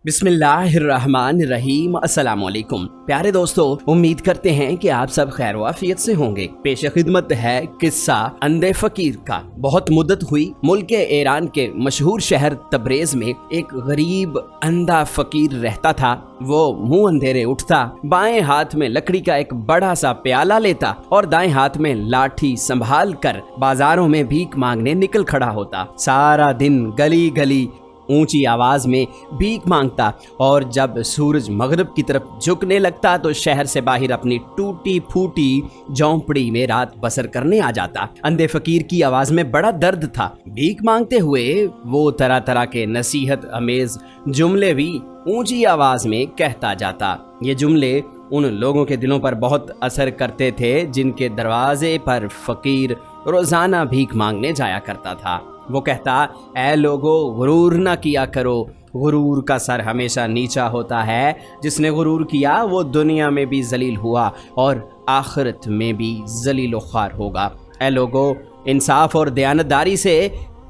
बिस्मिल्लाहिर्रहमानिर्रहीम। अस्सलाम वालेकुम प्यारे दोस्तों, उम्मीद करते हैं कि आप सब खैर वाफियत से होंगे। पेश खिदमत है किस्सा अंधे फकीर का। बहुत मुद्दत हुई मुल्क ईरान के मशहूर शहर तबरेज में एक गरीब अंधा फकीर रहता था। वो मुंह अंधेरे उठता, बाएं हाथ में लकड़ी का एक बड़ा सा प्याला लेता और दाएं हाथ में लाठी संभाल कर बाजारों में भीख मांगने निकल खड़ा होता। सारा दिन गली गली ऊंची आवाज में भीख मांगता और जब सूरज मगरिब की तरफ झुकने लगता तो शहर से बाहर अपनी टूटी फूटी झोंपड़ी में रात बसर करने आ जाता। अंधे फकीर की आवाज में बड़ा दर्द था। भीख मांगते हुए वो तरह तरह के नसीहत अमेज जुमले भी ऊंची आवाज में कहता जाता। ये जुमले उन लोगों के दिलों पर बहुत असर करते थे जिनके दरवाजे पर फकीर रोजाना भीख मांगने जाया करता था। वो कहता, ऐ लोगो, गुरूर ना किया करो, गुरूर का सर हमेशा नीचा होता है। जिसने गुरूर किया वो दुनिया में भी जलील हुआ और आखिरत में भी जलील व ख्वार होगा। ऐ लोगो, इंसाफ और दयानतदारी से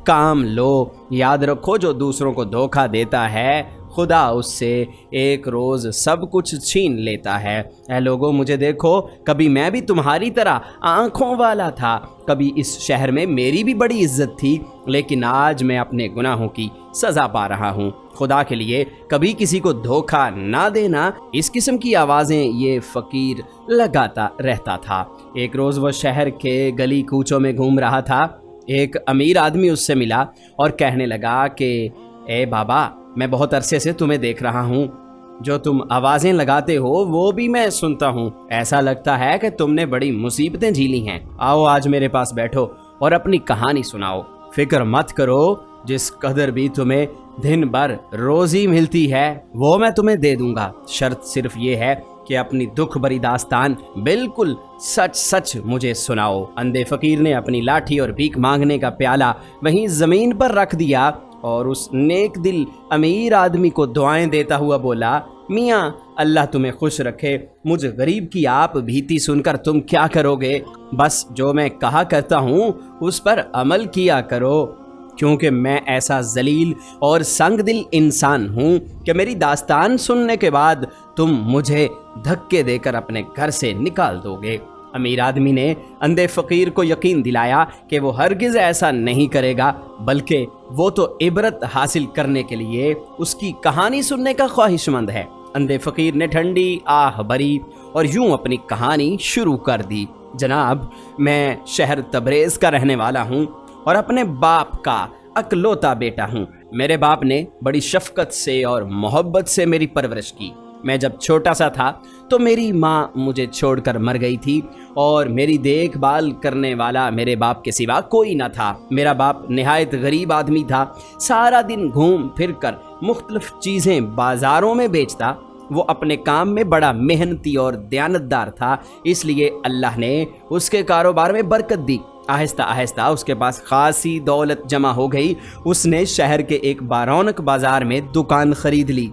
काम लो। याद रखो, जो दूसरों को धोखा देता है खुदा उससे एक रोज़ सब कुछ छीन लेता है। ऐ लोगों, मुझे देखो, कभी मैं भी तुम्हारी तरह आँखों वाला था। कभी इस शहर में मेरी भी बड़ी इज्जत थी, लेकिन आज मैं अपने गुनाहों की सज़ा पा रहा हूँ। खुदा के लिए कभी किसी को धोखा ना देना। इस किस्म की आवाज़ें ये फ़कीर लगाता रहता था। एक रोज़ वो शहर के गली कूचों में घूम रहा था। एक अमीर आदमी उससे मिला और कहने लगा कि ए बाबा, मैं बहुत अरसे से तुम्हें देख रहा हूँ। जो तुम आवाज़ें लगाते हो वो भी मैं सुनता हूँ। ऐसा लगता है कि तुमने बड़ी मुसीबतें झेली हैं। आओ आज मेरे पास बैठो और अपनी कहानी सुनाओ। फिक्र मत करो, जिस कदर भी तुम्हें दिन भर रोज़ी मिलती है वो मैं तुम्हें दे दूंगा। शर्त सिर्फ ये है कि अपनी दुख भरी दास्तान बिल्कुल सच सच मुझे सुनाओ। अंधे फकीर ने अपनी लाठी और भीख मांगने का प्याला वहीं ज़मीन पर रख दिया और उस नेक दिल अमीर आदमी को दुआएं देता हुआ बोला, मियाँ, अल्लाह तुम्हें खुश रखे। मुझ गरीब की आप भीती सुनकर तुम क्या करोगे? बस जो मैं कहा करता हूँ उस पर अमल किया करो, क्योंकि मैं ऐसा जलील और संग दिल इंसान हूँ कि मेरी दास्तान सुनने के बाद तुम मुझे धक्के देकर अपने घर से निकाल दोगे। अमीर आदमी ने अंधे फकीर को यकीन दिलाया कि वो हरगिज़ ऐसा नहीं करेगा, बल्कि वो तो इबरत हासिल करने के लिए उसकी कहानी सुनने का ख्वाहिशमंद है। अंधे फकीर ने ठंडी आह भरी और यूं अपनी कहानी शुरू कर दी। जनाब, मैं शहर तबरेज का रहने वाला हूँ और अपने बाप का अकलौता बेटा हूँ। मेरे बाप ने बड़ी शफकत से और मोहब्बत से मेरी परवरिश की। मैं जब छोटा सा था तो मेरी माँ मुझे छोड़कर मर गई थी और मेरी देखभाल करने वाला मेरे बाप के सिवा कोई न था। मेरा बाप निहायत गरीब आदमी था। सारा दिन घूम फिर कर मुख्तलिफ चीज़ें बाज़ारों में बेचता। वो अपने काम में बड़ा मेहनती और दयानतदार था, इसलिए अल्लाह ने उसके कारोबार में बरकत दी। आहिस्ता आहिस्ता उसके पास खासी दौलत जमा हो गई। उसने शहर के एक बारौनक बाज़ार में दुकान खरीद ली।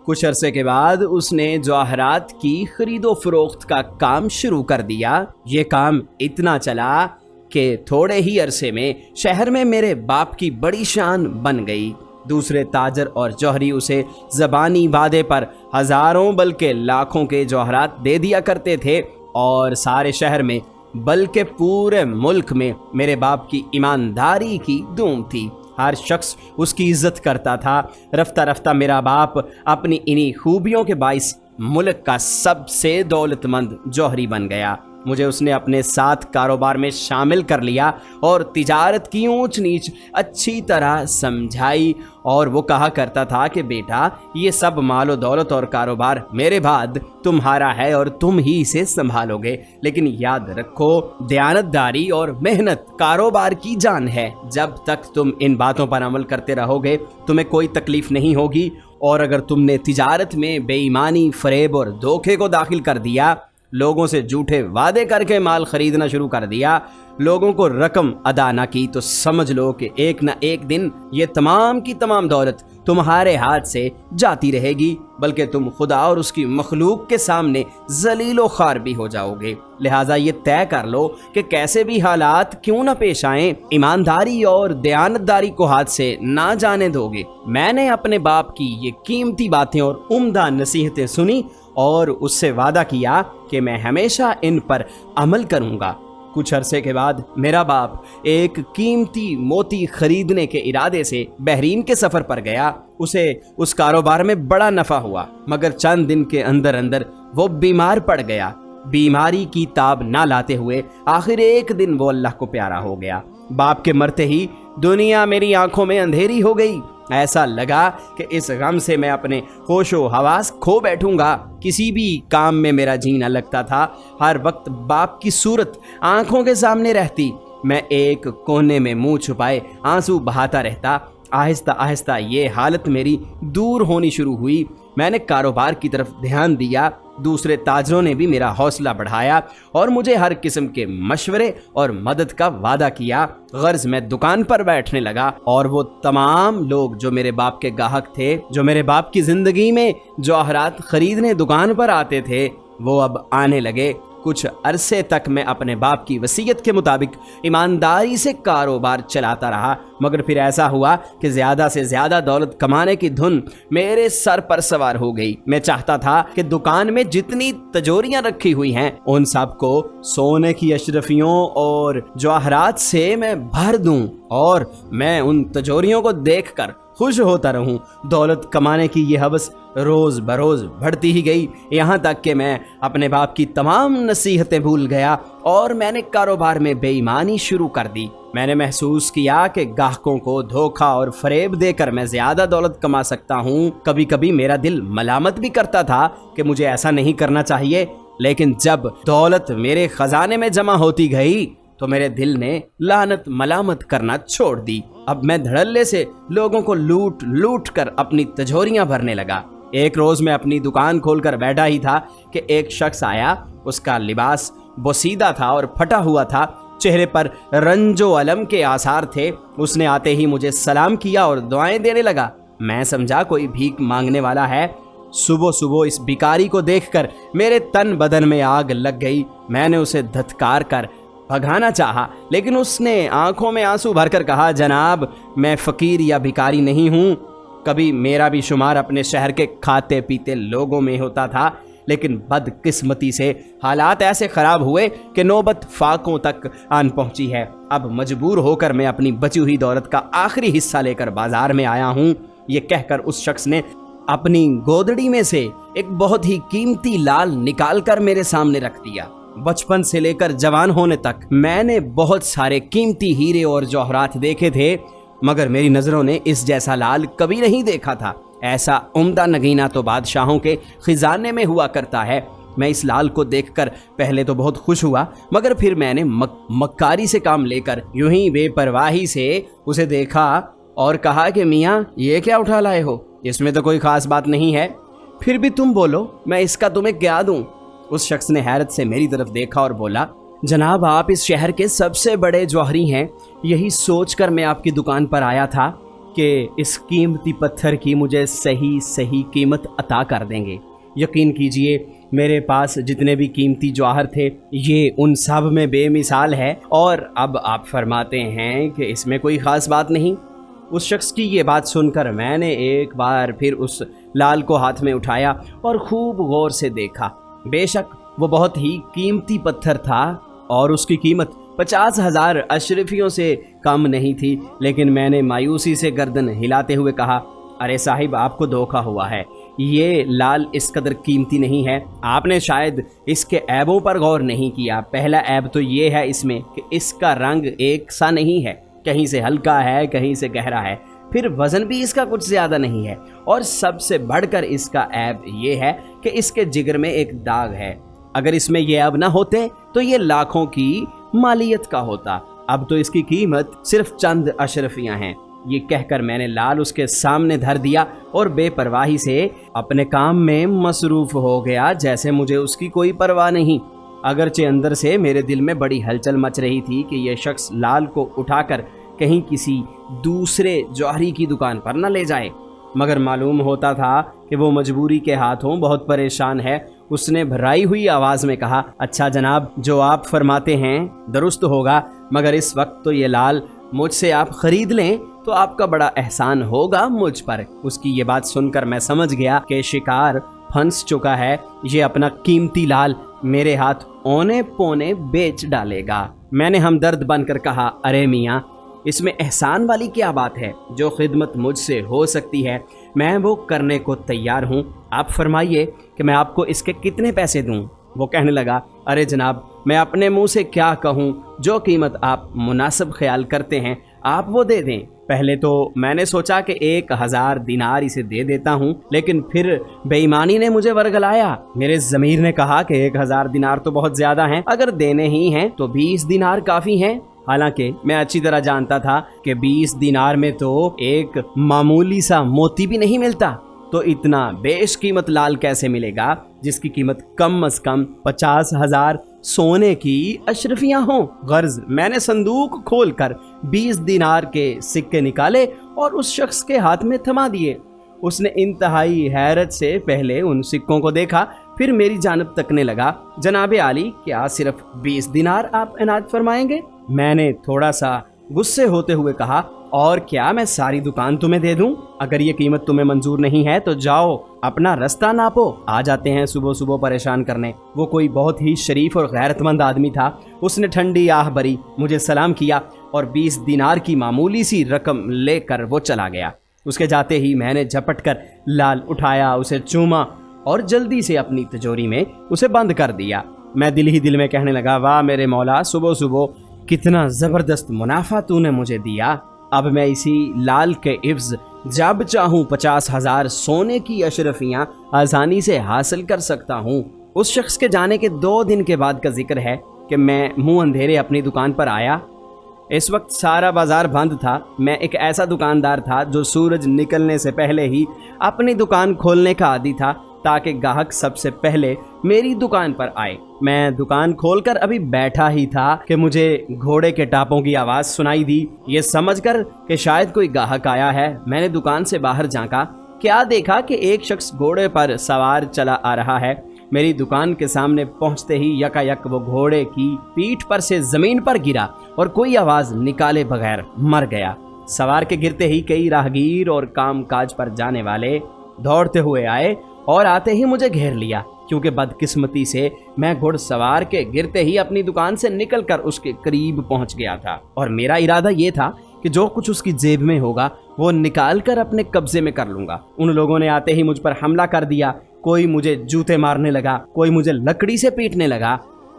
कुछ अरसे के बाद उसने जवाहरात की खरीदो फरोख्त का काम शुरू कर दिया। ये काम इतना चला कि थोड़े ही अरसे में शहर में मेरे बाप की बड़ी शान बन गई। दूसरे ताजर और जौहरी उसे ज़बानी वादे पर हज़ारों बल्कि लाखों के जवाहरात दे दिया करते थे और सारे शहर में बल्कि पूरे मुल्क में मेरे बाप की ईमानदारी की धूम थी। हर शख्स उसकी इज्जत करता था। रफ्ता रफ्ता मेरा बाप अपनी इन्हीं खूबियों के बाइस मुल्क का सबसे दौलतमंद जौहरी बन गया। मुझे उसने अपने साथ कारोबार में शामिल कर लिया और तिजारत की ऊंच नीच अच्छी तरह समझाई और वो कहा करता था कि बेटा, ये सब मालो दौलत और कारोबार मेरे बाद तुम्हारा है और तुम ही इसे संभालोगे, लेकिन याद रखो, दयानतदारी और मेहनत कारोबार की जान है। जब तक तुम इन बातों पर अमल करते रहोगे तुम्हें कोई तकलीफ नहीं होगी, और अगर तुमने तिजारत में बेईमानी, फरेब और धोखे को दाखिल कर दिया, लोगों से झूठे वादे करके माल खरीदना शुरू कर दिया, लोगों को रकम अदा ना की, तो समझ लो कि एक न एक दिन ये तमाम की तमाम दौलत तुम्हारे हाथ से जाती रहेगी, बल्कि तुम खुदा और उसकी मखलूक के सामने जलीलो ख्वार भी हो जाओगे। लिहाजा ये तय कर लो कि कैसे भी हालात क्यों न पेश आएं, ईमानदारी और दयानतदारी को हाथ से ना जाने दोगे। मैंने अपने बाप की ये कीमती बातें और उम्दा नसीहतें सुनी और उससे वादा किया कि मैं हमेशा इन पर अमल करूँगा। कुछ अरसे के बाद मेरा बाप एक कीमती मोती खरीदने के इरादे से बहरीन के सफ़र पर गया। उसे उस कारोबार में बड़ा नफ़ा हुआ, मगर चंद दिन के अंदर अंदर वो बीमार पड़ गया। बीमारी की ताब ना लाते हुए आखिर एक दिन वो अल्लाह को प्यारा हो गया। बाप के मरते ही दुनिया मेरी आंखों में अंधेरी हो गई। ऐसा लगा कि इस गम से मैं अपने होशो हवास खो बैठूंगा। किसी भी काम में मेरा जी न लगता था। हर वक्त बाप की सूरत आंखों के सामने रहती। मैं एक कोने में मुंह छुपाए आंसू बहाता रहता। आहिस्ता आहिस्ता ये हालत मेरी दूर होनी शुरू हुई। मैंने कारोबार की तरफ ध्यान दिया। दूसरे ताजरों ने भी मेरा हौसला बढ़ाया और मुझे हर किस्म के मशवरे और मदद का वादा किया। गर्ज मैं दुकान पर बैठने लगा और वो तमाम लोग जो मेरे बाप के ग्राहक थे, जो मेरे बाप की जिंदगी में जवाहरात खरीदने दुकान पर आते थे, वो अब आने लगे। कुछ अरसे तक मैं अपने बाप की वसीयत के मुताबिक ईमानदारी से कारोबार चलाता रहा, मगर फिर ऐसा हुआ कि ज़्यादा से ज़्यादा दौलत कमाने की धुन मेरे सर पर सवार हो गई। मैं चाहता था कि दुकान में जितनी तिजोरियां रखी हुई हैं उन सब को सोने की अशरफियों और जवाहरात से मैं भर दूं और मैं उन तिजोरियों को देखकर खुश होता रहूं। दौलत कमाने की ये हवस रोज़ बरोज़ बढ़ती ही गई, यहाँ तक कि मैं अपने बाप की तमाम नसीहतें भूल गया और मैंने कारोबार में बेईमानी शुरू कर दी। मैंने महसूस किया कि ग्राहकों को धोखा और फरेब देकर मैं ज़्यादा दौलत कमा सकता हूँ। कभी कभी मेरा दिल मलामत भी करता था कि मुझे ऐसा नहीं करना चाहिए, लेकिन जब दौलत मेरे खजाने में जमा होती गई तो मेरे दिल ने लानत मलामत करना छोड़ दी। अब मैं धड़ल्ले से लोगों को लूट लूट कर अपनी तिजोरियां भरने लगा। एक रोज मैं अपनी दुकान खोलकर बैठा ही था कि एक शख्स आया। उसका लिबास बोसीदा था और फटा हुआ था, चेहरे पर रंजो अलम के आसार थे। उसने आते ही मुझे सलाम किया और दुआएं देने लगा। मैं समझा कोई भीख मांगने वाला है। सुबह सुबह इस भिखारी को देखकर मेरे तन बदन में आग लग गई। मैंने उसे धत्कार कर भगाना चाहा, लेकिन उसने आंखों में आंसू भरकर कहा, जनाब मैं फ़कीर या भिखारी नहीं हूँ। कभी मेरा भी शुमार अपने शहर के खाते पीते लोगों में होता था, लेकिन बदकिस्मती से हालात ऐसे ख़राब हुए कि नौबत फाकों तक आन पहुँची है। अब मजबूर होकर मैं अपनी बची हुई दौलत का आखिरी हिस्सा लेकर बाजार में आया हूँ। ये कहकर उस शख्स ने अपनी गोदड़ी में से एक बहुत ही कीमती लाल निकाल कर मेरे सामने रख दिया। बचपन से लेकर जवान होने तक मैंने बहुत सारे कीमती हीरे और जौहरात देखे थे, मगर मेरी नज़रों ने इस जैसा लाल कभी नहीं देखा था। ऐसा उम्दा नगीना तो बादशाहों के खजाने में हुआ करता है। मैं इस लाल को देखकर पहले तो बहुत खुश हुआ, मगर फिर मैंने मक्कारी से काम लेकर यूं ही बेपरवाही से उसे देखा और कहा कि मियाँ ये क्या उठा लाए हो, इसमें तो कोई ख़ास बात नहीं है, फिर भी तुम बोलो मैं इसका तुम्हें क्या दूँ। उस शख्स ने हैरत से मेरी तरफ देखा और बोला, जनाब आप इस शहर के सबसे बड़े जौहरी हैं। यही सोचकर मैं आपकी दुकान पर आया था कि इस कीमती पत्थर की मुझे सही कीमत अता कर देंगे। यकीन कीजिए मेरे पास जितने भी कीमती जौहर थे ये उन सब में बेमिसाल है, और अब आप फरमाते हैं कि इसमें कोई ख़ास बात नहीं। उस शख्स की ये बात सुनकर मैंने एक बार फिर उस लाल को हाथ में उठाया और खूब गौर से देखा। बेशक वो बहुत ही कीमती पत्थर था और उसकी कीमत 50,000 अशरफियों से कम नहीं थी, लेकिन मैंने मायूसी से गर्दन हिलाते हुए कहा, अरे साहिब आपको धोखा हुआ है, ये लाल इस कदर कीमती नहीं है। आपने शायद इसके ऐबों पर गौर नहीं किया। पहला ऐब तो ये है इसमें कि इसका रंग एक सा नहीं है, कहीं से हल्का है कहीं से गहरा है, फिर वज़न भी इसका कुछ ज़्यादा नहीं है, और सबसे बढ़कर इसका ऐब ये है कि इसके जिगर में एक दाग है। अगर इसमें ये ऐब ना होते तो ये लाखों की मालियत का होता। अब तो इसकी कीमत सिर्फ चंद अशरफियाँ हैं। ये कहकर मैंने लाल उसके सामने धर दिया और बेपरवाही से अपने काम में मसरूफ़ हो गया, जैसे मुझे उसकी कोई परवाह नहीं। अगरचे अंदर से मेरे दिल में बड़ी हलचल मच रही थी कि यह शख्स लाल को उठाकर कहीं किसी दूसरे जौहरी की दुकान पर न ले जाए। مگر معلوم ہوتا تھا کہ وہ مجبوری کے ہاتھوں بہت پریشان ہے۔ اس نے بھرائی ہوئی آواز میں کہا، اچھا جناب، جو آپ فرماتے ہیں درست ہوگا، مگر اس وقت تو یہ لال مجھ سے آپ خرید لیں تو آپ کا بڑا احسان ہوگا مجھ پر۔ اس کی یہ بات سن کر میں سمجھ گیا کہ شکار پھنس چکا ہے، یہ اپنا قیمتی لال میرے ہاتھ اونے پونے بیچ ڈالے گا۔ میں نے ہمدرد بن کر کہا، ارے میاں، اس میں احسان والی کیا بات ہے؟ جو خدمت مجھ سے ہو سکتی ہے میں وہ کرنے کو تیار ہوں، آپ فرمائیے کہ میں آپ کو اس کے کتنے پیسے دوں؟ وہ کہنے لگا، ارے جناب، میں اپنے منہ سے کیا کہوں، جو قیمت آپ مناسب خیال کرتے ہیں آپ وہ دے دیں۔ پہلے تو میں نے سوچا کہ 1000 دینار اسے دے دیتا ہوں، لیکن پھر بے ایمانی نے مجھے ورگلایا۔ میرے ضمیر نے کہا کہ 1000 دینار تو بہت زیادہ ہیں، اگر دینے ہی ہیں تو 20 دینار کافی ہیں۔ حالانکہ میں اچھی طرح جانتا تھا کہ 20 دینار میں تو ایک معمولی سا موتی بھی نہیں ملتا، تو اتنا بیش قیمت لال کیسے ملے گا جس کی قیمت کم از کم 50,000 سونے کی اشرفیاں ہوں؟ غرض میں نے صندوق کھول کر 20 دینار کے سکے نکالے اور اس شخص کے ہاتھ میں تھما دیے۔ اس نے انتہائی حیرت سے پہلے ان سکوں کو دیکھا، پھر میری جانب تکنے لگا۔ جناب عالی، کیا صرف 20 دینار آپ عنایت فرمائیں گے؟ میں نے تھوڑا سا غصے ہوتے ہوئے کہا، اور کیا میں ساری دکان تمہیں دے دوں؟ اگر یہ قیمت تمہیں منظور نہیں ہے تو جاؤ اپنا رستہ ناپو، آ جاتے ہیں صبح صبح پریشان کرنے۔ وہ کوئی بہت ہی شریف اور غیرت مند آدمی تھا۔ اس نے ٹھنڈی آہ بھری مجھے سلام کیا اور 20 دینار کی معمولی سی رقم لے کر وہ چلا گیا۔ اس کے جاتے ہی میں نے جھپٹ کر لال اٹھایا، اسے چوما اور جلدی سے اپنی تجوری میں اسے بند کر دیا۔ میں دل ہی دل میں کہنے لگا، واہ میرے مولا، صبح صبح کتنا زبردست منافع تو نے مجھے دیا۔ اب میں اسی لال کے عوض جب چاہوں 50,000 سونے کی اشرفیاں آسانی سے حاصل کر سکتا ہوں۔ اس شخص کے جانے کے 2 دن کے بعد کا ذکر ہے کہ میں منہ اندھیرے اپنی دکان پر آیا۔ اس وقت سارا بازار بند تھا۔ میں ایک ایسا دکاندار تھا جو سورج نکلنے سے پہلے ہی اپنی دکان کھولنے کا عادی تھا تاکہ گاہک سب سے پہلے میری دکان پر آئے۔ میں دکان کھول کر ابھی بیٹھا ہی تھا کہ مجھے گھوڑے کے ٹاپوں کی آواز سنائی دی۔ یہ سمجھ کر کہ شاید کوئی گاہک آیا ہے، میں نے دکان سے باہر جھانکا۔ کیا دیکھا کہ ایک شخص گھوڑے پر سوار چلا آ رہا ہے۔ میری دکان کے سامنے پہنچتے ہی یکایک وہ گھوڑے کی پیٹھ پر سے زمین پر گرا اور کوئی آواز نکالے بغیر مر گیا۔ سوار کے گرتے ہی کئی راہگیر اور کام کاج پر جانے والے دوڑتے ہوئے آئے اور آتے ہی مجھے گھیر لیا، کیونکہ بدقسمتی سے میں گھڑ سوار کے گرتے ہی اپنی دکان سے نکل کر اس کے قریب پہنچ گیا تھا، اور میرا ارادہ یہ تھا کہ جو کچھ اس کی جیب میں ہوگا وہ نکال کر اپنے قبضے میں کر لوں گا۔ ان لوگوں نے آتے ہی مجھ پر حملہ کر دیا، کوئی مجھے جوتے مارنے لگا، کوئی مجھے لکڑی سے پیٹنے لگا،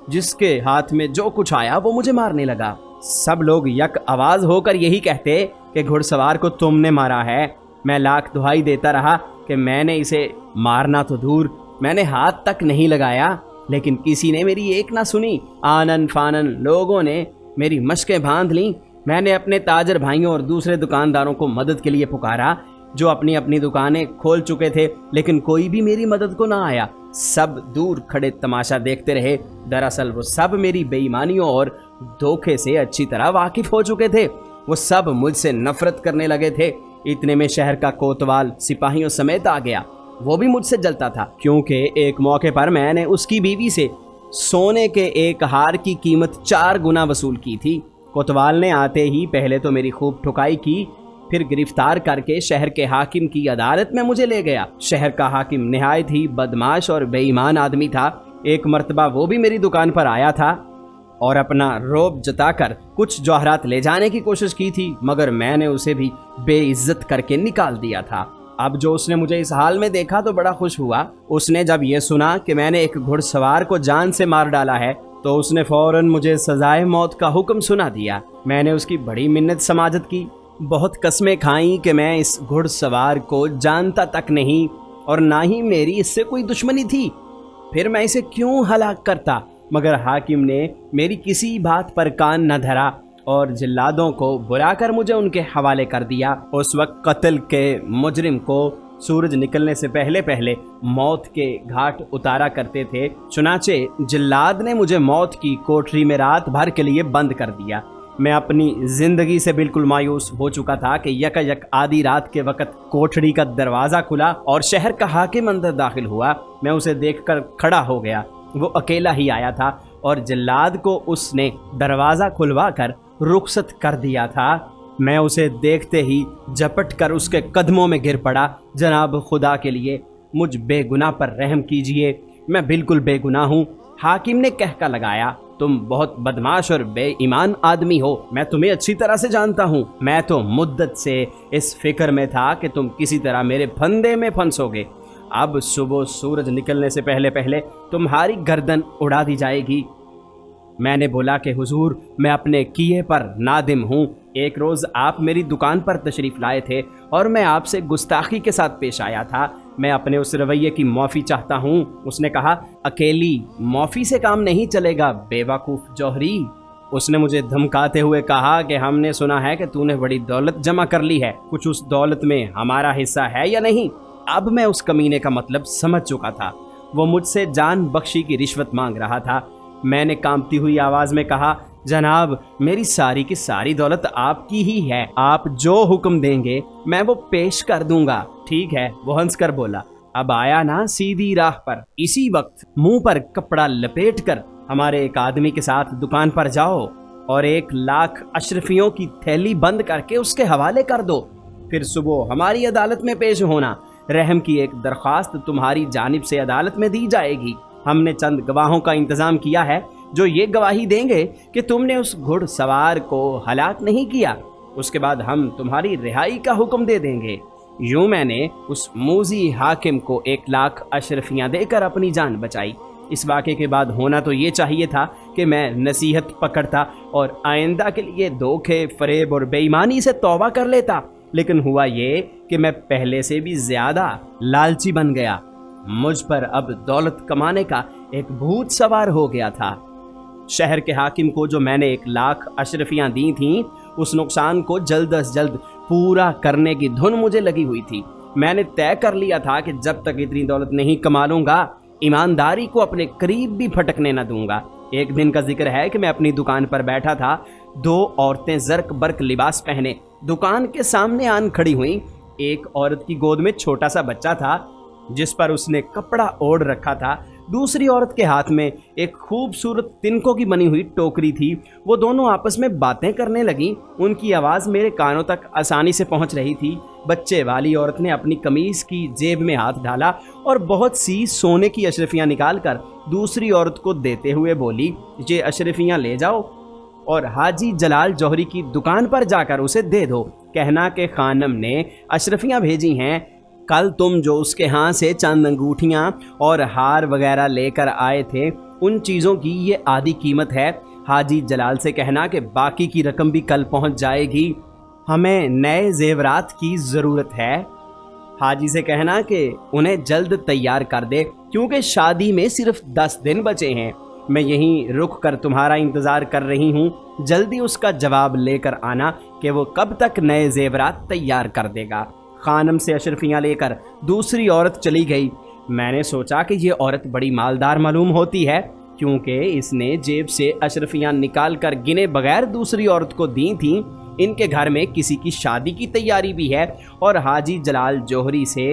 جس کے ہاتھ میں جو کچھ آیا وہ مجھے مارنے لگا۔ سب لوگ یک آواز ہو کر یہی کہتے کہ گھڑ سوار کو تم نے مارا ہے۔ میں لاکھ دہائی دیتا رہا کہ میں نے اسے مارنا تو دور، میں نے ہاتھ تک نہیں لگایا، لیکن کسی نے میری ایک نہ سنی۔ آنن فانن لوگوں نے میری مشقیں باندھ لیں۔ میں نے اپنے تاجر بھائیوں اور دوسرے دکانداروں کو مدد کے لیے پکارا جو اپنی اپنی دکانیں کھول چکے تھے، لیکن کوئی بھی میری مدد کو نہ آیا۔ سب دور کھڑے تماشا دیکھتے رہے۔ دراصل وہ سب میری بے ایمانیوں اور دھوکے سے اچھی طرح واقف ہو چکے تھے۔ وہ سب مجھ سے نفرت کرنے لگے تھے۔ اتنے میں شہر کا کوتوال سپاہیوں سمیت آ گیا۔ وہ بھی مجھ سے جلتا تھا، کیونکہ ایک موقع پر میں نے اس کی بیوی سے سونے کے ایک ہار کی قیمت 4 گنا وصول کی تھی۔ کوتوال نے آتے ہی پہلے تو میری خوب ٹھکائی کی، پھر گرفتار کر کے شہر کے حاکم کی عدالت میں مجھے لے گیا۔ شہر کا حاکم نہایت ہی بدماش اور بے ایمان آدمی تھا۔ ایک مرتبہ وہ بھی میری دکان پر آیا تھا اور اپنا روب جتا کر کچھ جواہرات لے جانے کی کوشش کی تھی، مگر میں نے اسے بھی بے عزت کر کے نکال دیا تھا۔ اب جو اس نے مجھے اس حال میں دیکھا تو بڑا خوش ہوا۔ اس نے جب یہ سنا کہ میں نے ایک گھڑ سوار کو جان سے مار ڈالا ہے تو اس نے فوراً مجھے سزائے موت کا حکم سنا دیا۔ میں نے اس کی بڑی منت سماجت کی، بہت قسمیں کھائیں کہ میں اس گھڑ سوار کو جانتا تک نہیں اور نہ ہی میری اس سے کوئی دشمنی تھی، پھر میں اسے کیوں ہلاک کرتا، مگر حاکم نے میری کسی بات پر کان نہ دھرا اور جلادوں کو بلا کر مجھے ان کے حوالے کر دیا۔ اس وقت قتل کے مجرم کو سورج نکلنے سے پہلے پہلے موت کے گھاٹ اتارا کرتے تھے، چنانچہ جلاد نے مجھے موت کی کوٹری میں رات بھر کے لیے بند کر دیا۔ मैं अपनी जिंदगी से बिल्कुल मायूस हो चुका था कि यकायक आधी रात के वक्त कोठड़ी का दरवाज़ा खुला और शहर का हाकिम अंदर दाखिल हुआ। मैं उसे देखकर खड़ा हो गया। वो अकेला ही आया था और जल्लाद को उसने दरवाज़ा खुलवा कर रुखसत कर दिया था। मैं उसे देखते ही झपट कर उसके कदमों में गिर पड़ा। जनाब, खुदा के लिए मुझ बेगुनाह पर रहम कीजिए, मैं बिल्कुल बेगुनाह हूँ। हाकिम ने कहका लगाया, तुम बहुत बदमाश और बेईमान आदमी हो, मैं तुम्हें अच्छी तरह से जानता हूँ। मैं तो मुद्दत से इस फिक्र में था कि तुम किसी तरह मेरे फंदे में फंसोगे। अब सुबह सूरज निकलने से पहले पहले तुम्हारी गर्दन उड़ा दी जाएगी। मैंने बोला कि हुजूर, मैं अपने किए पर नादिम हूँ। एक रोज़ आप मेरी दुकान पर तशरीफ़ लाए थे और मैं आपसे गुस्ताखी के साथ पेश आया था। मैं अपने उस रवैये की माफ़ी चाहता हूँ। उसने कहा, अकेली माफ़ी से काम नहीं चलेगा बेवकूफ़ जौहरी। उसने मुझे धमकाते हुए कहा कि हमने सुना है कि तूने बड़ी दौलत जमा कर ली है, कुछ उस दौलत में हमारा हिस्सा है या नहीं। अब मैं उस कमीने का मतलब समझ चुका था। वो मुझसे जान बख्शी की रिश्वत मांग रहा था। मैंने कांपती हुई आवाज़ में कहा, जनाब, मेरी सारी की सारी दौलत आपकी ही है, आप जो हुक्म देंगे मैं वो पेश कर दूंगा। ठीक है, वो हंस कर बोला, अब आया ना सीधी राह पर। इसी वक्त मुंह पर कपड़ा लपेट कर हमारे एक आदमी के साथ दुकान पर जाओ और 1,00,000 अशरफियों की थैली बंद करके उसके हवाले कर दो। फिर सुबह हमारी अदालत में पेश होना। रहम की एक दरख्वास्त तुम्हारी जानिब से अदालत में दी जाएगी। हमने चंद गवाहों का इंतज़ाम किया है जो ये गवाही देंगे कि तुमने उस घुड़सवार को हलाक नहीं किया। उसके बाद हम तुम्हारी रिहाई का हुक्म दे देंगे। यूं मैंने उस मूजी हाकिम को 1,00,000 अशरफियाँ देकर अपनी जान बचाई। इस वाक़े के बाद होना तो ये चाहिए था कि मैं नसीहत पकड़ता और आइंदा के लिए धोखे, फरेब और बेईमानी से तौबा कर लेता, लेकिन हुआ ये कि मैं पहले से भी ज़्यादा लालची बन गया। मुझ पर अब दौलत कमाने का एक भूत सवार हो गया था। शहर के हाकिम को जो मैंने 1,00,000 अशरफियाँ दी थीं, उस नुकसान को जल्द अज जल्द पूरा करने की धुन मुझे लगी हुई थी। मैंने तय कर लिया था कि जब तक इतनी दौलत नहीं कमा लूँगा, ईमानदारी को अपने करीब भी फटकने न दूंगा। एक दिन का जिक्र है कि मैं अपनी दुकान पर बैठा था। 2 औरतें जर्क बर्क लिबास पहने दुकान के सामने आन खड़ी हुईं। एक औरत की गोद में छोटा सा बच्चा था जिस पर उसने कपड़ा ओढ़ रखा था। दूसरी औरत के हाथ में एक खूबसूरत तिनकों की बनी हुई टोकरी थी। वो दोनों आपस में बातें करने लगीं। उनकी आवाज़ मेरे कानों तक आसानी से पहुंच रही थी। बच्चे वाली औरत ने अपनी कमीज़ की जेब में हाथ डाला और बहुत सी सोने की अशरफियाँ निकालकर दूसरी औरत को देते हुए बोली, ये अशरफियाँ ले जाओ और हाजी जलाल जौहरी की दुकान पर जाकर उसे दे दो। कहना कि खानम ने अशरफियाँ भेजी हैं। कल तुम जो उसके यहाँ से चंद अंगूठियाँ और हार वगैरह लेकर आए थे, उन चीज़ों की ये आधी कीमत है। हाजी जलाल से कहना कि बाकी की रकम भी कल पहुँच जाएगी। हमें नए जेवरात की ज़रूरत है। हाजी से कहना कि उन्हें जल्द तैयार कर दे, क्योंकि शादी में सिर्फ 10 दिन बचे हैं। मैं यहीं रुक कर तुम्हारा इंतज़ार कर रही हूँ। जल्दी उसका जवाब लेकर आना कि वो कब तक नए जेवरात तैयार कर देगा। खानम से अशरफियाँ लेकर दूसरी औरत चली गई। मैंने सोचा कि ये औरत बड़ी मालदार मालूम होती है, क्योंकि इसने जेब से अशरफियाँ निकाल कर गिने बगैर दूसरी औरत को दी थीं। इनके घर में किसी की शादी की तैयारी भी है और हाजी जलाल जौहरी से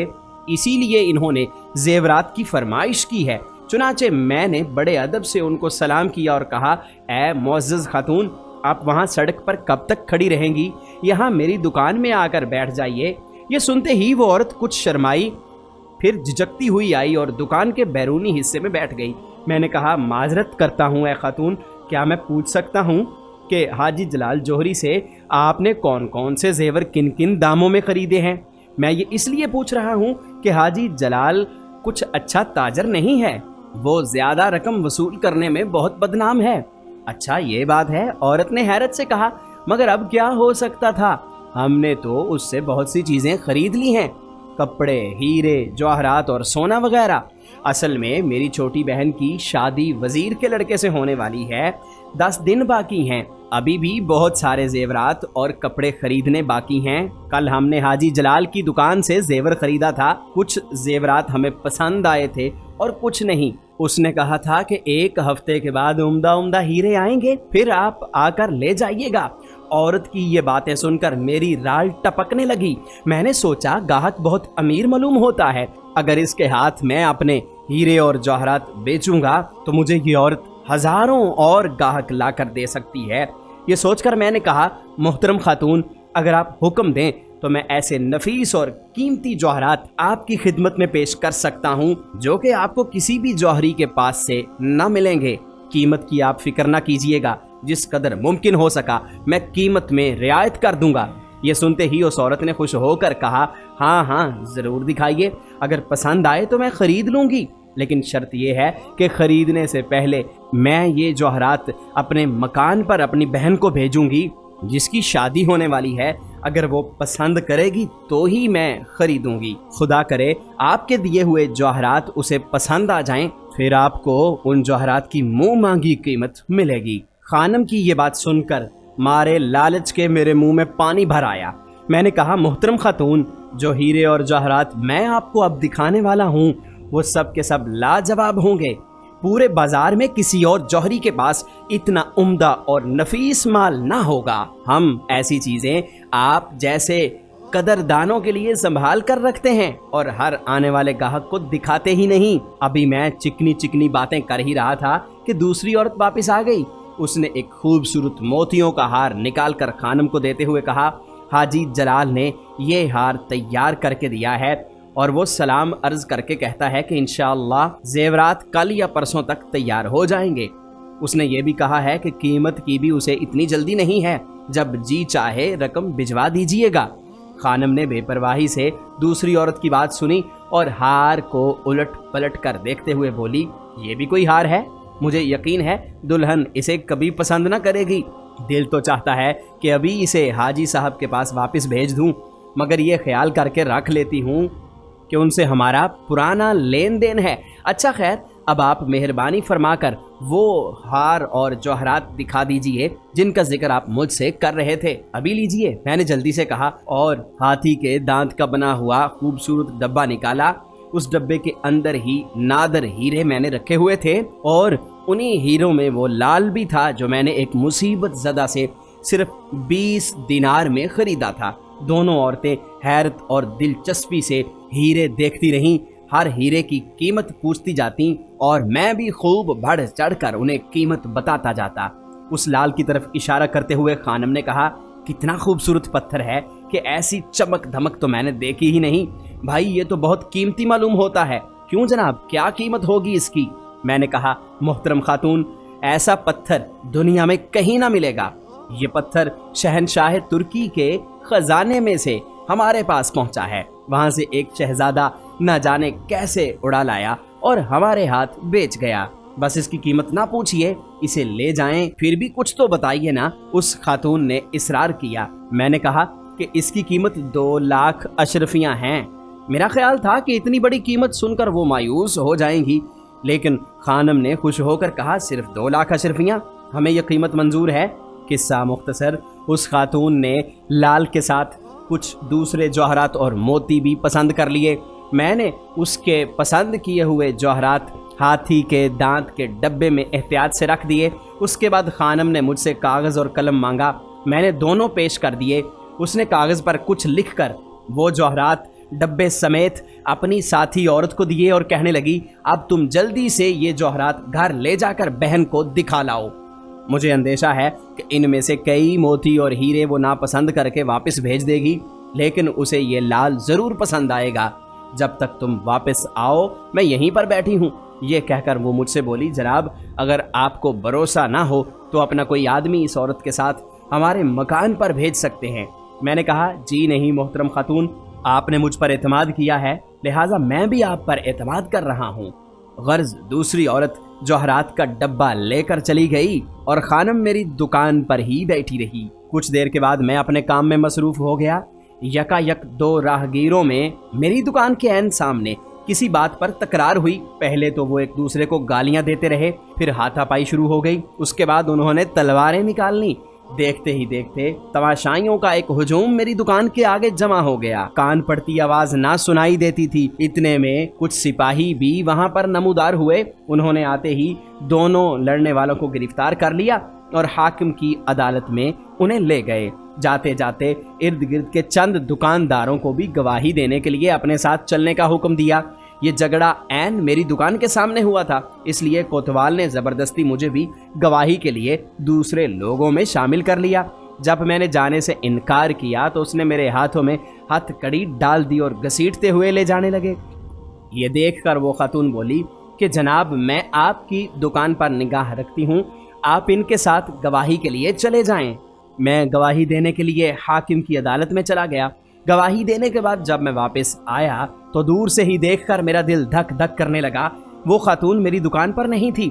इसीलिए इन्होंने जेवरात की फरमाइश की है। चुनाचे मैंने बड़े अदब से उनको सलाम किया और कहा, ए मुअज़्ज़ज़ खातून, आप वहाँ सड़क पर कब तक खड़ी रहेंगी? यहाँ मेरी दुकान में आकर बैठ जाइए। ये सुनते ही वो औरत कुछ शर्माई, फिर झिझकती हुई आई और दुकान के बैरूनी हिस्से में बैठ गई। मैंने कहा, माजरत करता हूँ ए खातून, क्या मैं पूछ सकता हूँ कि हाजी जलाल जौहरी से आपने कौन कौन से जेवर किन किन दामों में ख़रीदे हैं? मैं ये इसलिए पूछ रहा हूँ कि हाजी जलाल कुछ अच्छा ताजर नहीं है, वो ज़्यादा रकम वसूल करने में बहुत बदनाम है। अच्छा ये बात है, औरत ने हैरत से कहा, मगर अब क्या हो सकता था, हमने तो उससे बहुत सी चीज़ें खरीद ली हैं, कपड़े, हीरे, जवाहरात और सोना वगैरह। असल में मेरी छोटी बहन की शादी वज़ीर के लड़के से होने वाली है। 10 दिन बाकी हैं। अभी भी बहुत सारे जेवरात और कपड़े खरीदने बाकी हैं। कल हमने हाजी जलाल की दुकान से जेवर खरीदा था। कुछ जेवरात हमें पसंद आए थे اور کچھ نہیں، उसने कहा था कि 1 हफ्ते के बाद उम्दा उम्दा हीरे आएंगे, फिर आप आकर ले जाइएगा। औरत की ये बातें सुनकर मेरी राल टपकने लगी। मैंने सोचा गाहक बहुत अमीर मालूम होता है, अगर इसके हाथ में अपने हीरे और जवाहरात बेचूंगा तो मुझे ये औरत हजारों और गाहक ला कर दे सकती है। ये सोचकर मैंने कहा, मोहतरम खातून, अगर आप हुक्म दें तो मैं ऐसे नफीस और कीमती जवाहरात आपकी खिदमत में पेश कर सकता हूँ जो कि आपको किसी भी जौहरी के पास से न मिलेंगे। कीमत की आप फिक्र ना कीजिएगा, जिस कदर मुमकिन हो सका मैं कीमत में रियायत कर दूंगा। ये सुनते ही उस औरत ने खुश होकर कहा, हाँ हाँ ज़रूर दिखाइए, अगर पसंद आए तो मैं ख़रीद लूँगी, लेकिन शर्त ये है कि ख़रीदने से पहले मैं ये जवाहरात अपने मकान पर अपनी बहन को भेजूँगी जिसकी शादी होने वाली है। अगर वो पसंद करेगी तो ही मैं ख़रीदूँगी। खुदा करे आपके दिए हुए जवाहरात उसे पसंद आ जाएं, फिर आपको उन जवाहरात की मुँह मांगी कीमत मिलेगी। खानम की ये बात सुनकर मारे लालच के मेरे मुंह में पानी भर आया। मैंने कहा, मोहतरम खातून, जो हीरे और जवाहरात मैं आपको अब दिखाने वाला हूँ वो सब के सब लाजवाब होंगे। पूरे बाजार में किसी और जौहरी के पास इतना उम्दा और नफीस माल ना होगा। हम ऐसी चीज़ें आप जैसे कदरदानों के लिए संभाल कर रखते हैं और हर आने वाले गाहक को दिखाते ही नहीं। अभी मैं चिकनी चिकनी बातें कर ही रहा था कि दूसरी औरत वापस आ गई। उसने एक खूबसूरत मोतियों का हार निकाल कर खानम को देते हुए कहा, हाजी जलाल ने ये हार तैयार करके दिया है और वो सलाम अर्ज करके कहता है कि इंशाअल्लाह जेवरात कल या परसों तक तैयार हो जाएंगे। उसने ये भी कहा है कि कीमत की भी उसे इतनी जल्दी नहीं है, जब जी चाहे रकम भिजवा दीजिएगा। खानम ने बेपरवाही से दूसरी औरत की बात सुनी और हार को उलट पलट कर देखते हुए बोली, ये भी कोई हार है? मुझे यकीन है दुल्हन इसे कभी पसंद न करेगी। दिल तो चाहता है कि अभी इसे हाजी साहब के पास वापस भेज दूं, मगर ये ख्याल करके रख लेती हूँ कि उनसे हमारा पुराना लेन देन है। अच्छा खैर, अब आप मेहरबानी फरमाकर वो हार और जौहरात दिखा दीजिए जिनका जिक्र आप मुझसे कर रहे थे। अभी लीजिए, मैंने जल्दी से कहा और हाथी के दांत का बना हुआ खूबसूरत डब्बा निकाला। उस डब्बे के अंदर ही नादर हीरे मैंने रखे हुए थे और उन्हीं हीरों में वो लाल भी था जो मैंने एक मुसीबत ज़दा से सिर्फ 20 दिनार में ख़रीदा था। दोनों औरतें हैरत और दिलचस्पी से हीरे देखती रहीं, हर हीरे की कीमत पूछती जाती और मैं भी खूब बढ़ चढ़ कर उन्हें कीमत बताता जाता। उस लाल की तरफ इशारा करते हुए खानम ने कहा, कितना खूबसूरत पत्थर है कि ऐसी चमक धमक तो मैंने देखी ही नहीं। भाई ये तो बहुत कीमती मालूम होता है। क्यों जनाब, क्या कीमत होगी इसकी? मैंने कहा, मोहतरम खातून, ऐसा पत्थर दुनिया में कहीं ना मिलेगा। ये पत्थर शहनशाह तुर्की के खजाने में से हमारे पास पहुंचा है। वहां से एक शहजादा न जाने कैसे उड़ा लाया और हमारे हाथ बेच गया। बस इसकी कीमत ना पूछिए, इसे ले जाएं, फिर भी कुछ तो बताइए ना। उस खातून ने इसरार किया। मैंने कहा कि इसकी कीमत 2 लाख अशरफियां हैं। मेरा ख्याल था कि इतनी बड़ी कीमत सुनकर वो मायूस हो जाएंगी, लेकिन खानम ने खुश होकर कहा, सिर्फ 2 लाख अशरफियां, हमें यह कीमत मंजूर है। किस्सा मुख्तसर, उस खातून ने लाल के साथ कुछ दूसरे जौहरात और मोती भी पसंद कर लिए। मैंने उसके पसंद किए हुए जौहरात हाथी के दांत के डब्बे में एहतियात से रख दिए। उसके बाद खानम ने मुझसे कागज़ और कलम मांगा। मैंने दोनों पेश कर दिए। उसने कागज़ पर कुछ लिखकर वो जौहरात डब्बे समेत अपनी साथी औरत को दिए और कहने लगी, अब तुम जल्दी से ये जौहरात घर ले जाकर बहन को दिखा लाओ। मुझे अंदेशा है कि इनमें से कई मोती और हीरे वो नापसंद करके वापस भेज देगी, लेकिन उसे ये लाल ज़रूर पसंद आएगा। जब तक तुम वापस आओ मैं यहीं पर बैठी हूँ। ये कहकर वो मुझसे बोली, जनाब अगर आपको भरोसा ना हो तो अपना कोई आदमी इस औरत के साथ हमारे मकान पर भेज सकते हैं। मैंने कहा, जी नहीं मोहतरम खातून, आपने मुझ पर एतमाद किया है, लिहाजा मैं भी आप पर एतमाद कर रहा हूँ। गर्ज दूसरी औरत जौहरात का डब्बा लेकर चली गई और खानम मेरी दुकान पर ही बैठी रही। कुछ देर के बाद मैं अपने काम में मसरूफ़ हो गया। यकायक 2 राहगीरों में मेरी दुकान के ऐन सामने किसी बात पर तकरार हुई। पहले तो वो एक दूसरे को गालियां देते रहे, फिर हाथापाई शुरू हो गई। उसके बाद उन्होंने तलवारें निकाल ली। دیکھتے ہی دیکھتے تماشائیوں کا ایک ہجوم میری دکان کے آگے جمع ہو گیا۔ کان پڑتی آواز نہ سنائی دیتی تھی۔ اتنے میں کچھ سپاہی بھی وہاں پر نمودار ہوئے۔ انہوں نے آتے ہی دونوں لڑنے والوں کو گرفتار کر لیا اور حاکم کی عدالت میں انہیں لے گئے۔ جاتے جاتے ارد گرد کے چند دکانداروں کو بھی گواہی دینے کے لیے اپنے ساتھ چلنے کا حکم دیا۔ یہ جھگڑا عین میری دکان کے سامنے ہوا تھا، اس لیے کوتوال نے زبردستی مجھے بھی گواہی کے لیے دوسرے لوگوں میں شامل کر لیا۔ جب میں نے جانے سے انکار کیا تو اس نے میرے ہاتھوں میں ہتھ کڑی ڈال دی اور گھسیٹتے ہوئے لے جانے لگے۔ یہ دیکھ کر وہ خاتون بولی کہ جناب، میں آپ کی دکان پر نگاہ رکھتی ہوں، آپ ان کے ساتھ گواہی کے لیے چلے جائیں۔ میں گواہی دینے کے لیے حاکم کی عدالت میں چلا گیا۔ گواہی دینے کے بعد جب میں واپس آیا تو دور سے ہی دیکھ کر میرا دل دھک دھک کرنے لگا۔ وہ خاتون میری دکان پر نہیں تھی،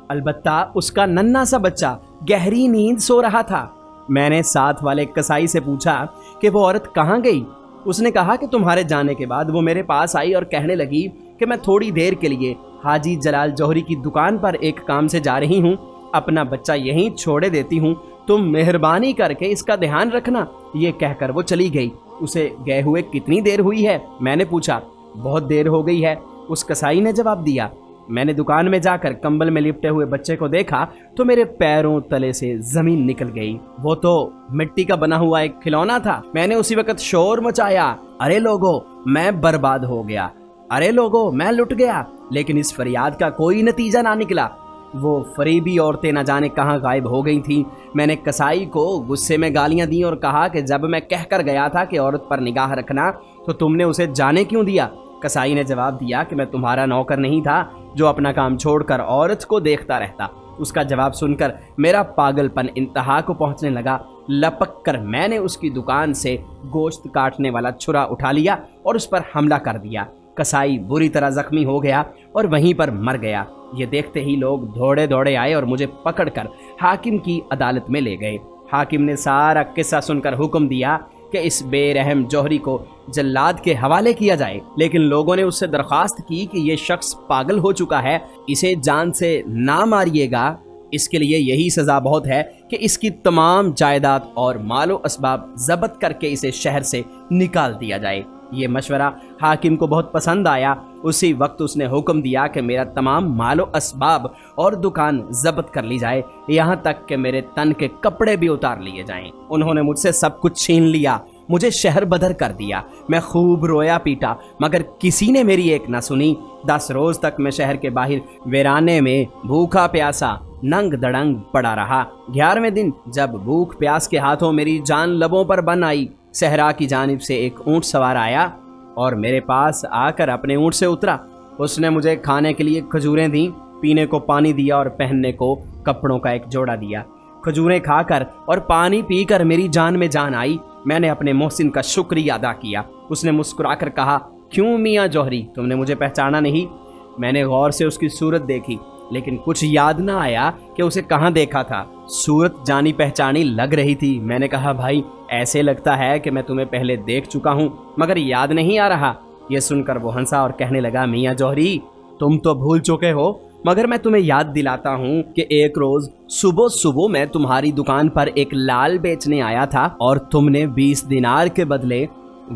البتہ اس کا ننھا سا بچہ گہری نیند سو رہا تھا۔ میں نے ساتھ والے کسائی سے پوچھا کہ وہ عورت کہاں گئی۔ اس نے کہا کہ تمہارے جانے کے بعد وہ میرے پاس آئی اور کہنے لگی کہ میں تھوڑی دیر کے لیے حاجی جلال جوہری کی دکان پر ایک کام سے جا رہی ہوں، اپنا بچہ یہیں چھوڑے دیتی ہوں، تم مہربانی کر کے اس کا دھیان رکھنا۔ یہ کہہ کر وہ چلی گئی۔ اسے گئے ہوئے کتنی دیر ہوئی ہے؟ میں نے پوچھا۔ بہت دیر ہو گئی ہے، اس کسائی نے جواب دیا۔ میں نے دکان میں جا کر کمبل میں لپٹے ہوئے بچے کو دیکھا تو میرے پیروں تلے سے زمین نکل گئی۔ وہ تو مٹی کا بنا ہوا ایک کھلونا تھا۔ میں نے اسی وقت شور مچایا، ارے لوگو، میں برباد ہو گیا، ارے لوگو، میں لٹ گیا۔ لیکن اس فریاد کا کوئی نتیجہ نہ نکلا۔ وہ فریبی عورتیں نہ جانے کہاں غائب ہو گئی تھیں۔ میں نے کسائی کو غصے میں گالیاں دیں اور کہا کہ جب میں کہہ کر گیا تھا کہ عورت پر نگاہ رکھنا تو تم نے اسے جانے کیوں دیا؟ کسائی نے جواب دیا کہ میں تمہارا نوکر نہیں تھا جو اپنا کام چھوڑ کر عورت کو دیکھتا رہتا۔ اس کا جواب سن کر میرا پاگل پن انتہا کو پہنچنے لگا۔ لپک کر میں نے اس کی دکان سے گوشت کاٹنے والا چھرا اٹھا لیا اور اس پر حملہ کر دیا۔ کسائی بری طرح زخمی ہو گیا اور وہیں پر مر گیا۔ یہ دیکھتے ہی لوگ دوڑے دوڑے آئے اور مجھے پکڑ کر حاکم کی عدالت میں لے گئے۔ حاکم نے سارا قصہ سن کر حکم دیا کہ اس بے رحم جوہری کو جلاد کے حوالے کیا جائے، لیکن لوگوں نے اس سے درخواست کی کہ یہ شخص پاگل ہو چکا ہے، اسے جان سے نہ ماریے گا، اس کے لیے یہی سزا بہت ہے کہ اس کی تمام جائیداد اور مال و اسباب ضبط کر کے اسے شہر سے نکال دیا جائے۔ یہ مشورہ حاکم کو بہت پسند آیا۔ اسی وقت اس نے حکم دیا کہ میرا تمام مال و اسباب اور دکان ضبط کر لی جائے، یہاں تک کہ میرے تن کے کپڑے بھی اتار لیے جائیں۔ انہوں نے مجھ سے سب کچھ چھین لیا، مجھے شہر بدر کر دیا۔ میں خوب رویا پیٹا مگر کسی نے میری ایک نہ سنی۔ 10 روز تک میں شہر کے باہر ویرانے میں بھوکا پیاسا ننگ دڑنگ پڑا رہا۔ 11ویں دن جب بھوک پیاس کے ہاتھوں میری جان لبوں پر بن آئی، صحرا کی جانب سے ایک اونٹ سوار آیا اور میرے پاس آ کر اپنے اونٹ سے اترا۔ اس نے مجھے کھانے کے لیے کھجوریں دیں، پینے کو پانی دیا اور پہننے کو کپڑوں کا ایک جوڑا دیا۔ کھجوریں کھا کر اور پانی پی کر میری جان میں جان آئی۔ میں نے اپنے محسن کا شکریہ ادا کیا۔ اس نے مسکرا کر کہا، کیوں میاں جوہری، تم نے مجھے پہچانا نہیں؟ میں نے غور سے اس کی صورت دیکھی لیکن کچھ یاد نہ آیا کہ اسے کہاں دیکھا تھا۔ صورت جانی پہچانی لگ رہی تھی۔ میں نے کہا، بھائی ایسے لگتا ہے کہ میں تمہیں پہلے دیکھ چکا ہوں مگر یاد نہیں آ رہا۔ یہ سن کر وہ ہنسا اور کہنے لگا، میاں جوہری، تم تو بھول چکے ہو مگر میں تمہیں یاد دلاتا ہوں کہ ایک روز صبح صبح میں تمہاری دکان پر ایک لال بیچنے آیا تھا اور تم نے 20 دینار کے بدلے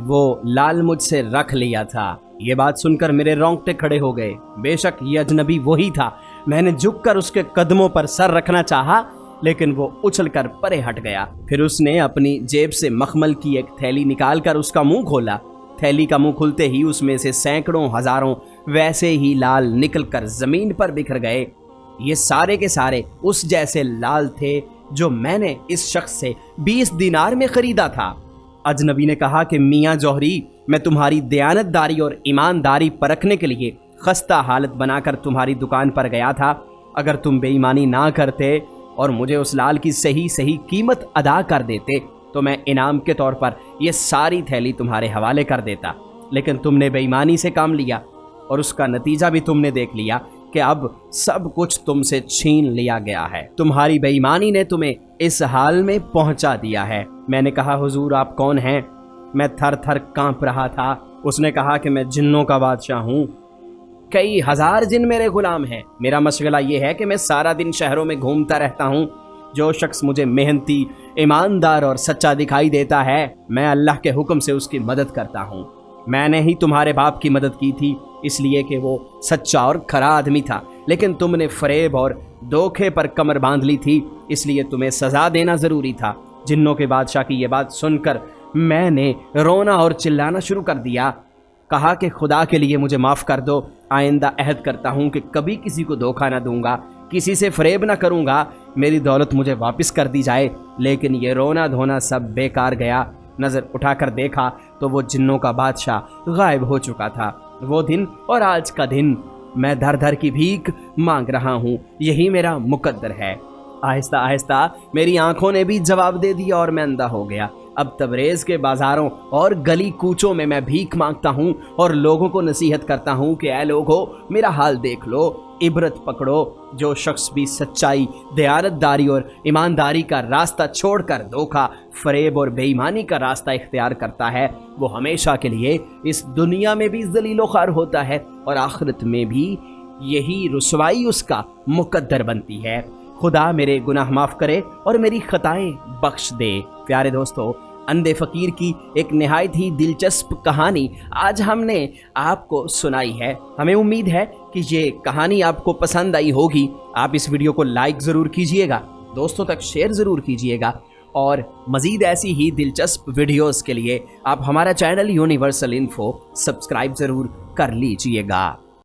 وہ لال مجھ سے رکھ لیا تھا۔ یہ بات سن کر میرے رونگٹے کھڑے ہو گئے۔ بے شک یہ اجنبی وہی تھا۔ میں نے جھک کر اس کے قدموں پر سر رکھنا چاہا لیکن وہ اچھل کر پرے ہٹ گیا۔ پھر اس نے اپنی جیب سے مخمل کی ایک تھیلی نکال کر اس کا منہ کھولا۔ تھیلی کا منہ کھلتے ہی اس میں سے سینکڑوں ہزاروں ویسے ہی لال نکل کر زمین پر بکھر گئے۔ یہ سارے کے سارے اس جیسے لال تھے جو میں نے اس شخص سے 20 دینار میں خریدا تھا۔ اجنبی نے کہا کہ میاں جوہری، میں تمہاری دیانت داری اور ایمانداری پرکھنے کے لیے خستہ حالت بنا کر تمہاری دکان پر گیا تھا۔ اگر تم بے ایمانی نہ کرتے اور مجھے اس لال کی صحیح قیمت ادا کر دیتے تو میں انعام کے طور پر یہ ساری تھیلی تمہارے حوالے کر دیتا، لیکن تم نے بے ایمانی سے کام لیا اور اس کا نتیجہ بھی تم نے دیکھ لیا کہ اب سب کچھ تم سے چھین لیا گیا ہے۔ تمہاری بے ایمانی نے تمہیں اس حال میں پہنچا دیا ہے۔ میں نے کہا، حضور آپ کون ہیں؟ میں تھر تھر کانپ رہا تھا۔ اس نے کہا کہ میں جنوں کا بادشاہ ہوں، کئی ہزار جن میرے غلام ہیں۔ میرا مشغلہ یہ ہے کہ میں سارا دن شہروں میں گھومتا رہتا ہوں، जो शख्स मुझे मेहनती, ईमानदार और सच्चा दिखाई देता है, मैं अल्लाह के हुक्म से उसकी मदद करता हूँ। मैंने ही तुम्हारे बाप की मदद की थी इसलिए कि वो सच्चा और खरा आदमी था, लेकिन तुमने फरेब और धोखे पर कमर बांध ली थी, इसलिए तुम्हें सज़ा देना ज़रूरी था। जिन्नों के बादशाह की ये बात सुनकर मैंने रोना और चिल्लाना शुरू कर दिया। कहा कि खुदा के लिए मुझे माफ़ कर दो, आइंदा अहद करता हूँ कि कभी किसी को धोखा ना दूंगा, किसी से फरेब ना करूँगा, मेरी दौलत मुझे वापस कर दी जाए। लेकिन ये रोना धोना सब बेकार गया। नज़र उठाकर देखा तो वो जिन्नों का बादशाह गायब हो चुका था। वो दिन और आज का दिन मैं धर धर की भीख मांग रहा हूँ, यही मेरा मुकद्दर है। आहिस्ता आहिस्ता मेरी आंखों ने भी जवाब दे दिया और मैं अंधा हो गया। अब तबरेज़ के बाज़ारों और गली कूचों में मैं भीख मांगता हूँ और लोगों को नसीहत करता हूँ कि ऐ लोगों, मेरा हाल देख लो, इबरत पकड़ो। जो शख्स भी सच्चाई, दयानतदारी और ईमानदारी का रास्ता छोड़कर धोखा, फरेब और बेईमानी का रास्ता इख्तियार करता है, वो हमेशा के लिए इस दुनिया में भी ज़लील ख़ार होता है और आखिरत में भी यही रुसवाई उसका मुकद्दर बनती है। खुदा मेरे गुनाह माफ़ करे और मेरी खताएं बख्श दे। प्यारे दोस्तों, अंधे फ़कीर की एक नहायत ही दिलचस्प कहानी आज हमने आपको सुनाई है। हमें उम्मीद है कि ये कहानी आपको पसंद आई होगी। आप इस वीडियो को लाइक ज़रूर कीजिएगा, दोस्तों तक शेयर ज़रूर कीजिएगा और मज़ीद ऐसी ही दिलचस्प वीडियोस के लिए आप हमारा चैनल यूनिवर्सल इन्फो सब्सक्राइब ज़रूर कर लीजिएगा।